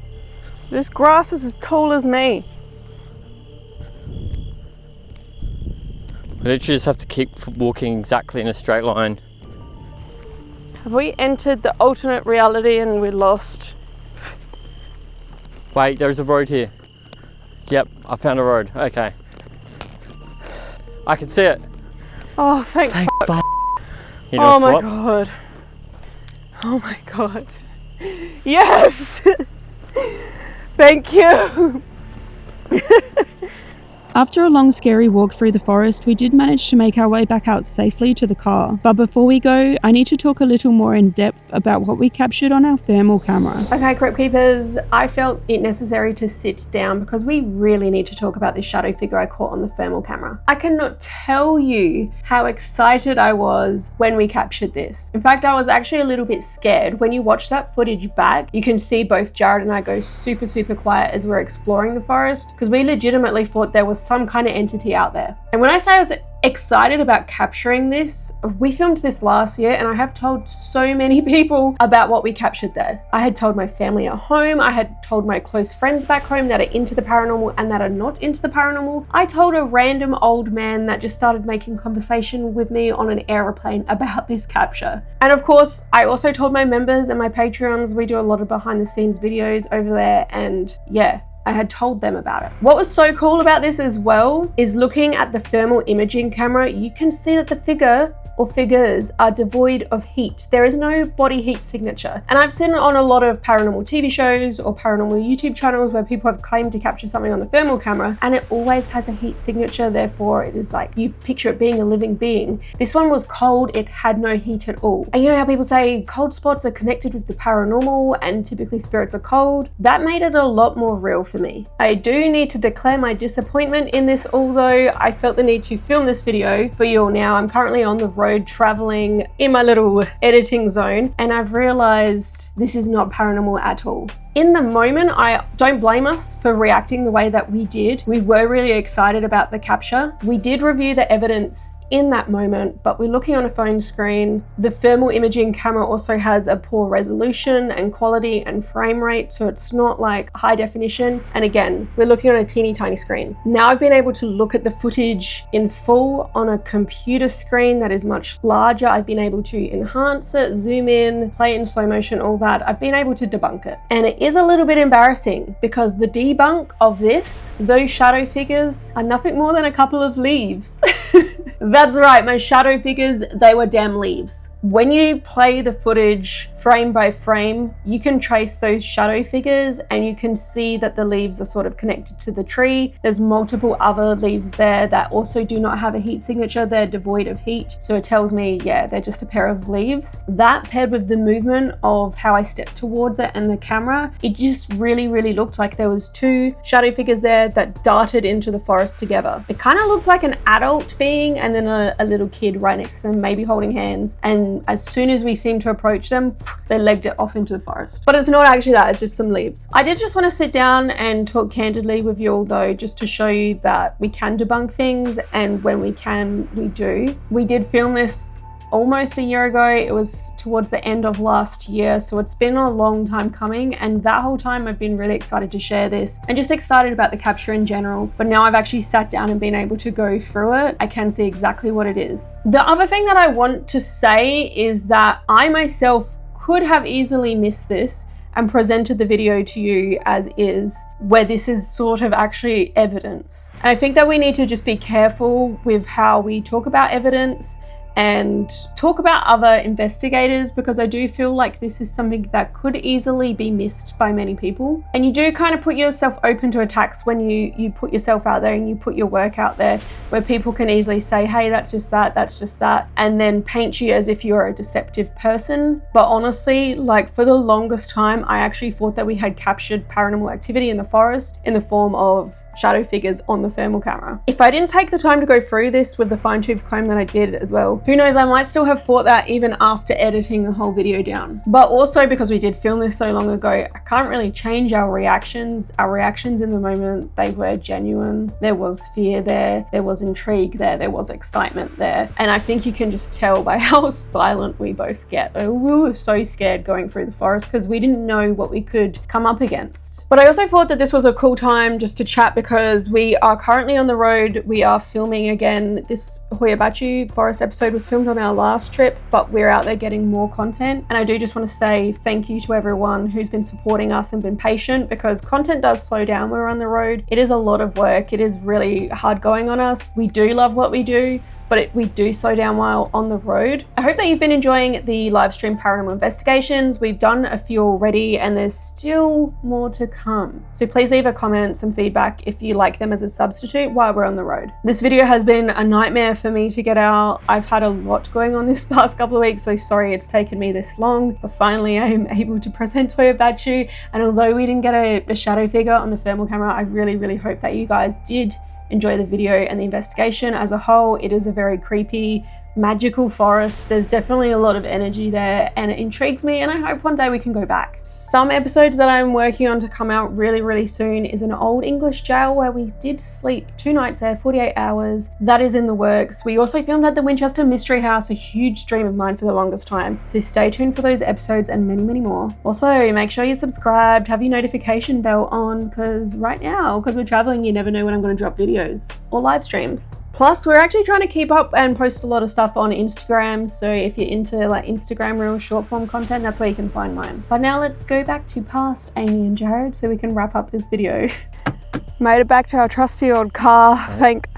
This grass is as tall as me. We literally just have to keep walking exactly in a straight line. Have we entered the alternate reality and we're lost? Wait, there's a road here. Yep, I found a road. Okay. I can see it. Oh, thank fuck. You Oh know my god. Oh my god. Yes! Thank you! After a long scary walk through the forest, we did manage to make our way back out safely to the car. But before we go, I need to talk a little more in depth about what we captured on our thermal camera. Okay, Crypt Keepers, I felt it necessary to sit down because we really need to talk about this shadow figure I caught on the thermal camera. I cannot tell you how excited I was when we captured this. In fact, I was actually a little bit scared. When you watch that footage back, you can see both Jared and I go super quiet as we're exploring the forest because we legitimately thought there was some kind of entity out there. And when I say I was excited about capturing this, we filmed this last year and I have told so many people about what we captured there. I had told my family at home, I had told my close friends back home that are into the paranormal and that are not into the paranormal. I told a random old man that just started making conversation with me on an aeroplane about this capture. And of course, I also told my members and my Patreons. We do a lot of behind the scenes videos over there, and yeah, I had told them about it. What was so cool about this as well is looking at the thermal imaging camera, you can see that the figure or figures are devoid of heat. There is no body heat signature. And I've seen it on a lot of paranormal TV shows or paranormal YouTube channels where people have claimed to capture something on the thermal camera and it always has a heat signature, therefore it is like you picture it being a living being. This one was cold, it had no heat at all. And you know how people say cold spots are connected with the paranormal and typically spirits are cold? That made it a lot more real for me. I do need to declare my disappointment in this, although I felt the need to film this video for you all now. I'm currently on the road traveling in my little editing zone and I've realized this is not paranormal at all. In the moment, I don't blame us for reacting the way that we did. We were really excited about the capture. We did review the evidence in that moment, but we're looking on a phone screen. The thermal imaging camera also has a poor resolution and quality and frame rate, so it's not like high definition. And again, we're looking on a teeny tiny screen. Now I've been able to look at the footage in full on a computer screen that is much larger. I've been able to enhance it, zoom in, play it in slow motion, all that. I've been able to debunk it. And it is a little bit embarrassing because the debunk of this, those shadow figures, are nothing more than a couple of leaves. That's right, my shadow figures, they were damn leaves. When you play the footage frame by frame, you can trace those shadow figures and you can see that the leaves are sort of connected to the tree. There's multiple other leaves there that also do not have a heat signature. They're devoid of heat. So it tells me, yeah, they're just a pair of leaves. That paired with the movement of how I stepped towards it and the camera, it just really looked like there was two shadow figures there that darted into the forest together. It kind of looked like an adult being and then a little kid right next to them, maybe holding hands. And as soon as we seemed to approach them, they legged it off into the forest. But it's not actually that, it's just some leaves. I did just want to sit down and talk candidly with you all though, just to show you that we can debunk things, and when we can, we do. We did film this almost a year ago. It was towards the end of last year, so it's been a long time coming, and that whole time I've been really excited to share this and just excited about the capture in general. But now I've actually sat down and been able to go through it, I can see exactly what it is. The other thing that I want to say is that I myself could have easily missed this and presented the video to you as is, where this is sort of actually evidence. And I think that we need to just be careful with how we talk about evidence and talk about other investigators, because I do feel like this is something that could easily be missed by many people. And you do kind of put yourself open to attacks when you put yourself out there and you put your work out there, where people can easily say, hey, that's just that, and then paint you as if you're a deceptive person. But honestly, like for the longest time, I actually thought that we had captured paranormal activity in the forest in the form of shadow figures on the thermal camera. If I didn't take the time to go through this with the fine-tooth comb that I did as well, who knows, I might still have thought that even after editing the whole video down. But also because we did film this so long ago, I can't really change our reactions. Our reactions in the moment, they were genuine. There was fear there was intrigue there was excitement there. And I think you can just tell by how silent we both get. We were so scared going through the forest because we didn't know what we could come up against. But I also thought that this was a cool time just to chat, because we are currently on the road. We are filming again. This Hoia Baciu forest episode was filmed on our last trip, but we're out there getting more content. And I do just want to say thank you to everyone who's been supporting us and been patient, because content does slow down when we're on the road. It is a lot of work. It is really hard going on us. We do love what we do, but we do slow down while on the road. I hope that you've been enjoying the live stream paranormal investigations. We've done a few already and there's still more to come. So please leave a comment, some feedback if you like them as a substitute while we're on the road. This video has been a nightmare for me to get out. I've had a lot going on this past couple of weeks, so sorry it's taken me this long, but finally I am able to present Hoia Baciu. And although we didn't get a shadow figure on the thermal camera, I really hope that you guys did enjoy the video and the investigation as a whole. It is a very creepy, magical forest. There's definitely a lot of energy there and it intrigues me, and I hope one day we can go back. Some episodes that I'm working on to come out really soon is an old English jail where we did sleep 2 nights there, 48 hours. That is in the works. We also filmed at the Winchester Mystery House, a huge dream of mine for the longest time. So stay tuned for those episodes and many more. Also, make sure you're subscribed, have your notification bell on, because right now, because we're traveling, you never know when I'm going to drop videos or live streams. Plus, we're actually trying to keep up and post a lot of stuff on Instagram, so if you're into like Instagram real short form content, that's where you can find mine. But now let's go back to past Amy and Jared so we can wrap up this video. Made it back to our trusty old car, thank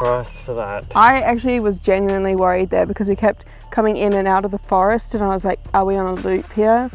Christ for that. I actually was genuinely worried there because we kept coming in and out of the forest and I was like, are we on a loop here?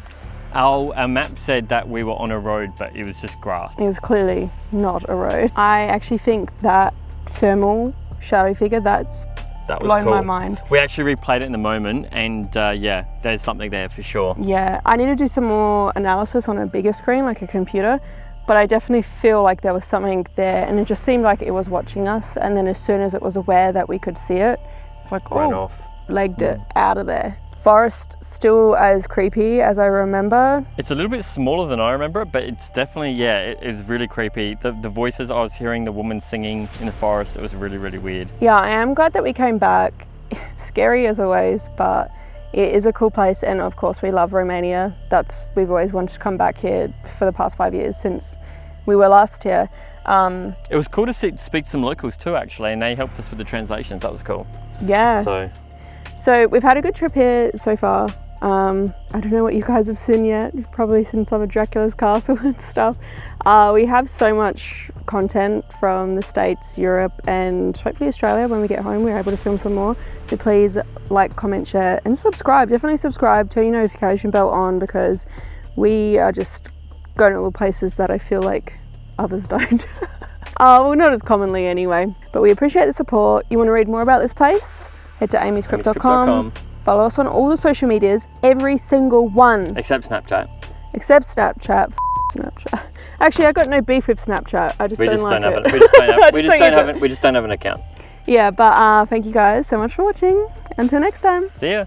Our map said that we were on a road, but it was just grass. It was clearly not a road. I actually think that thermal shadow figure, that was blown cool. my mind. We actually replayed it in the moment, and yeah, there's something there for sure. Yeah, I need to do some more analysis on a bigger screen, like a computer, but I definitely feel like there was something there, and it just seemed like it was watching us, and then as soon as it was aware that we could see it, it's like, oh, legged it out of there. Forest still as creepy as I remember. It's a little bit smaller than I remember it, but it's definitely, yeah, it is really creepy. The voices I was hearing, the woman singing in the forest, it was really weird. Yeah, I am glad that we came back. Scary as always, but it is a cool place, and of course we love Romania. We've always wanted to come back here for the past 5 years since we were last here. It was cool to speak to some locals too, actually, and they helped us with the translations. That was cool. Yeah. So we've had a good trip here so far. I don't know what you guys have seen yet. You've probably seen some of Dracula's castle and stuff. We have so much content from the States, Europe, and hopefully Australia. When we get home, we're able to film some more. So please like, comment, share, and subscribe. Definitely subscribe, turn your notification bell on, because we are just going to all places that I feel like others don't. Well, not as commonly anyway, but we appreciate the support. You want to read more about this place? Head to AmysCrypt.com. Follow us on all the social medias, every single one. Except Snapchat. Except Snapchat. Snapchat. Actually, I got no beef with Snapchat. I just don't like it. We just don't have an account. Yeah, but thank you guys so much for watching. Until next time. See ya.